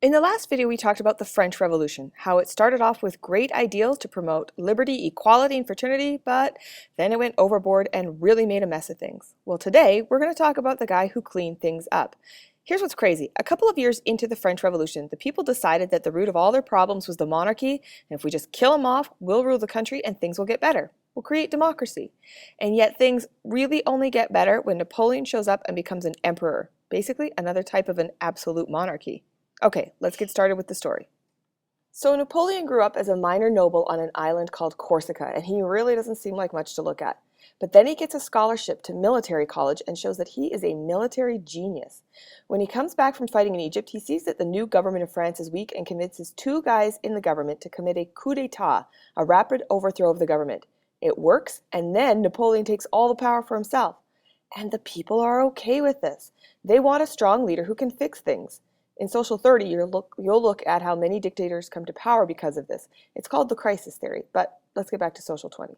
In the last video, we talked about the French Revolution, how it started off with great ideals to promote liberty, equality, and fraternity, but then it went overboard and really made a mess of things. Well, today, we're going to talk about the guy who cleaned things up. Here's what's crazy. A couple of years into the French Revolution, the people decided that the root of all their problems was the monarchy, and if we just kill them off, we'll rule the country and things will get better. We'll create democracy. And yet things really only get better when Napoleon shows up and becomes an emperor, basically another type of an absolute monarchy. Okay, let's get started with the story. So Napoleon grew up as a minor noble on an island called Corsica, and he really doesn't seem like much to look at. But then he gets a scholarship to military college and shows that he is a military genius. When he comes back from fighting in Egypt, he sees that the new government of France is weak and convinces two guys in the government to commit a coup d'etat, a rapid overthrow of the government. It works, and then Napoleon takes all the power for himself. And the people are okay with this. They want a strong leader who can fix things. In Social 30, you'll look at how many dictators come to power because of this. It's called the crisis theory, but let's get back to Social 20.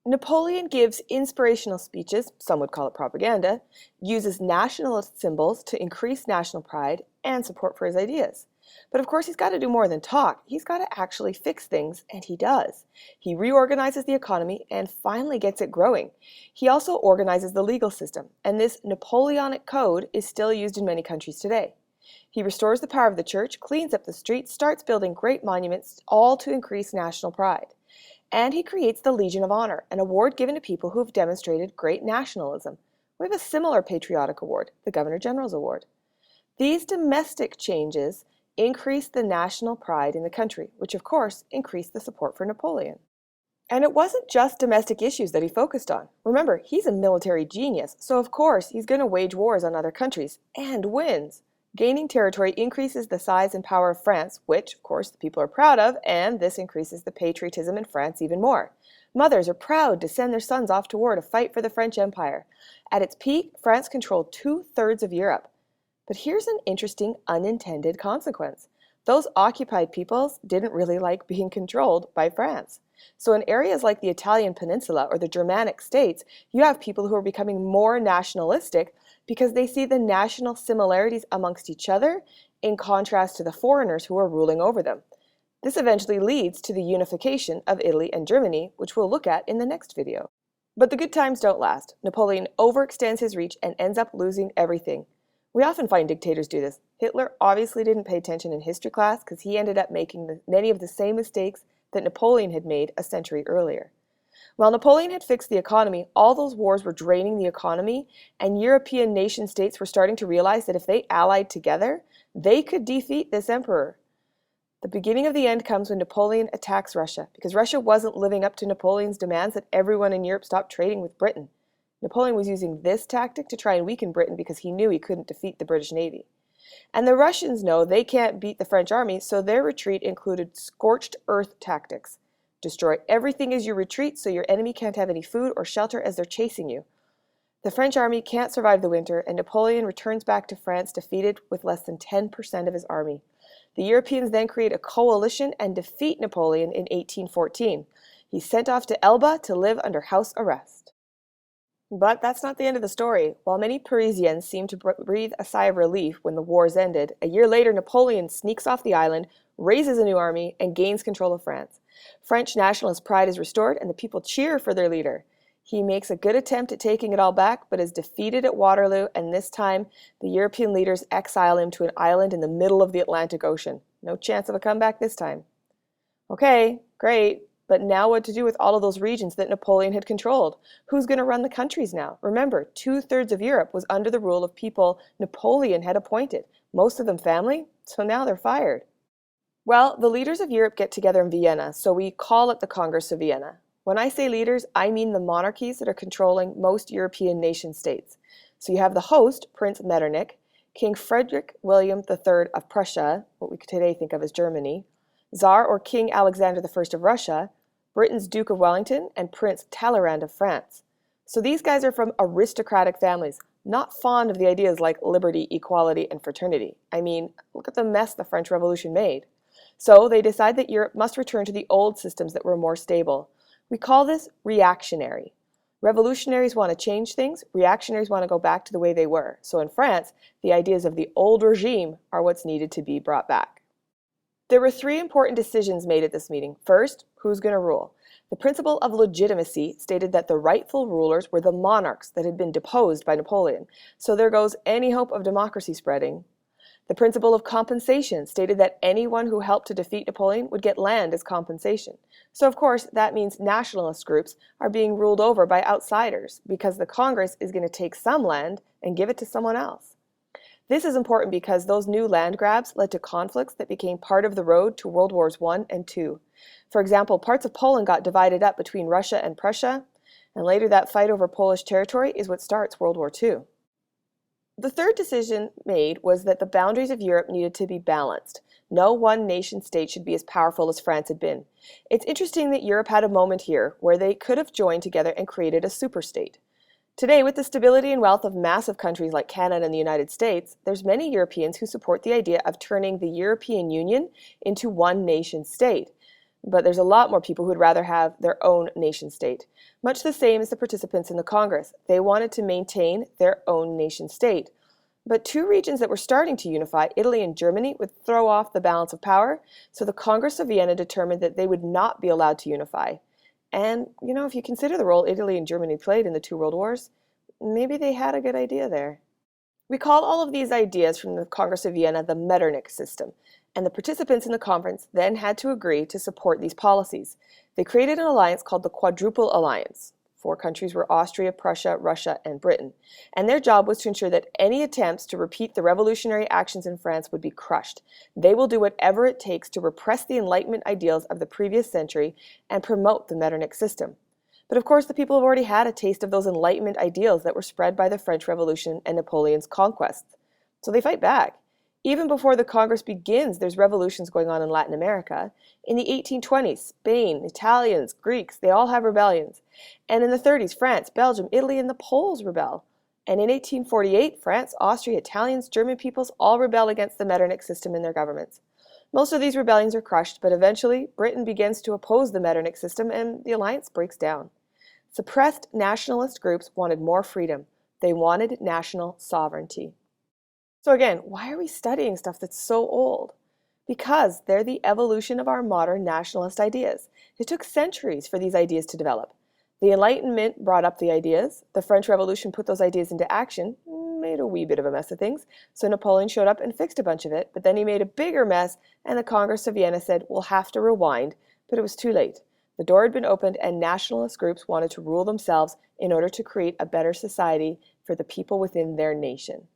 Napoleon gives inspirational speeches, some would call it propaganda, uses nationalist symbols to increase national pride and support for his ideas. But of course, he's got to do more than talk. He's got to actually fix things, and he does. He reorganizes the economy and finally gets it growing. He also organizes the legal system, and this Napoleonic code is still used in many countries today. He restores the power of the church, cleans up the streets, starts building great monuments, all to increase national pride. And he creates the Legion of Honor, an award given to people who have demonstrated great nationalism. We have a similar patriotic award, the Governor General's Award. These domestic changes increased the national pride in the country, which of course increased the support for Napoleon. And it wasn't just domestic issues that he focused on. Remember, he's a military genius, so of course he's going to wage wars on other countries, and wins. Gaining territory increases the size and power of France, which, of course, the people are proud of, and this increases the patriotism in France even more. Mothers are proud to send their sons off to war to fight for the French Empire. At its peak, France controlled 2/3 of Europe. But here's an interesting unintended consequence. Those occupied peoples didn't really like being controlled by France. So in areas like the Italian peninsula or the Germanic states, you have people who are becoming more nationalistic because they see the national similarities amongst each other in contrast to the foreigners who are ruling over them. This eventually leads to the unification of Italy and Germany, which we'll look at in the next video. But the good times don't last. Napoleon overextends his reach and ends up losing everything. We often find dictators do this. Hitler obviously didn't pay attention in history class because he ended up making many of the same mistakes that Napoleon had made a century earlier. While Napoleon had fixed the economy, all those wars were draining the economy, and European nation states were starting to realize that if they allied together, they could defeat this emperor. The beginning of the end comes when Napoleon attacks Russia, because Russia wasn't living up to Napoleon's demands that everyone in Europe stop trading with Britain. Napoleon was using this tactic to try and weaken Britain because he knew he couldn't defeat the British Navy. And the Russians know they can't beat the French army, so their retreat included scorched earth tactics. Destroy everything as you retreat so your enemy can't have any food or shelter as they're chasing you. The French army can't survive the winter, and Napoleon returns back to France defeated with less than 10% of his army. The Europeans then create a coalition and defeat Napoleon in 1814. He's sent off to Elba to live under house arrest. But that's not the end of the story. While many Parisians seemed to breathe a sigh of relief when the wars ended, a year later Napoleon sneaks off the island, raises a new army, and gains control of France. French nationalist pride is restored, and the people cheer for their leader. He makes a good attempt at taking it all back, but is defeated at Waterloo, and this time the European leaders exile him to an island in the middle of the Atlantic Ocean. No chance of a comeback this time. Okay, great. But now what to do with all of those regions that Napoleon had controlled? Who's going to run the countries now? Remember, 2/3 of Europe was under the rule of people Napoleon had appointed, most of them family, so now they're fired. Well, the leaders of Europe get together in Vienna, so we call it the Congress of Vienna. When I say leaders, I mean the monarchies that are controlling most European nation states. So you have the host, Prince Metternich, King Frederick William III of Prussia, what we could today think of as Germany, Tsar or King Alexander I of Russia, Britain's Duke of Wellington, and Prince Talleyrand of France. So these guys are from aristocratic families, not fond of the ideas like liberty, equality, and fraternity. I mean, look at the mess the French Revolution made. So they decide that Europe must return to the old systems that were more stable. We call this reactionary. Revolutionaries want to change things, reactionaries want to go back to the way they were. So in France, the ideas of the old regime are what's needed to be brought back. There were three important decisions made at this meeting. First, who's going to rule? The principle of legitimacy stated that the rightful rulers were the monarchs that had been deposed by Napoleon. So there goes any hope of democracy spreading. The principle of compensation stated that anyone who helped to defeat Napoleon would get land as compensation. So of course, that means nationalist groups are being ruled over by outsiders because the Congress is going to take some land and give it to someone else. This is important because those new land grabs led to conflicts that became part of the road to World Wars I and II. For example, parts of Poland got divided up between Russia and Prussia, and later that fight over Polish territory is what starts World War II. The third decision made was that the boundaries of Europe needed to be balanced. No one nation state should be as powerful as France had been. It's interesting that Europe had a moment here where they could have joined together and created a superstate. Today, with the stability and wealth of massive countries like Canada and the United States, there's many Europeans who support the idea of turning the European Union into one nation state. But there's a lot more people who would rather have their own nation state. Much the same as the participants in the Congress. They wanted to maintain their own nation state. But two regions that were starting to unify, Italy and Germany, would throw off the balance of power, so the Congress of Vienna determined that they would not be allowed to unify. And, if you consider the role Italy and Germany played in the two world wars, maybe they had a good idea there. We call all of these ideas from the Congress of Vienna the Metternich system, and the participants in the conference then had to agree to support these policies. They created an alliance called the Quadruple Alliance. 4 countries were Austria, Prussia, Russia, and Britain. And their job was to ensure that any attempts to repeat the revolutionary actions in France would be crushed. They will do whatever it takes to repress the Enlightenment ideals of the previous century and promote the Metternich system. But of course, the people have already had a taste of those Enlightenment ideals that were spread by the French Revolution and Napoleon's conquests. So they fight back. Even before the Congress begins, there's revolutions going on in Latin America. In the 1820s, Spain, Italians, Greeks, they all have rebellions. And in the 30s, France, Belgium, Italy, and the Poles rebel. And in 1848, France, Austria, Italians, German peoples all rebel against the Metternich system in their governments. Most of these rebellions are crushed, but eventually Britain begins to oppose the Metternich system and the alliance breaks down. Suppressed nationalist groups wanted more freedom. They wanted national sovereignty. So again, why are we studying stuff that's so old? Because they're the evolution of our modern nationalist ideas. It took centuries for these ideas to develop. The Enlightenment brought up the ideas. The French Revolution put those ideas into action, made a wee bit of a mess of things. So Napoleon showed up and fixed a bunch of it, but then he made a bigger mess, and the Congress of Vienna said, we'll have to rewind, but it was too late. The door had been opened, and nationalist groups wanted to rule themselves in order to create a better society for the people within their nation.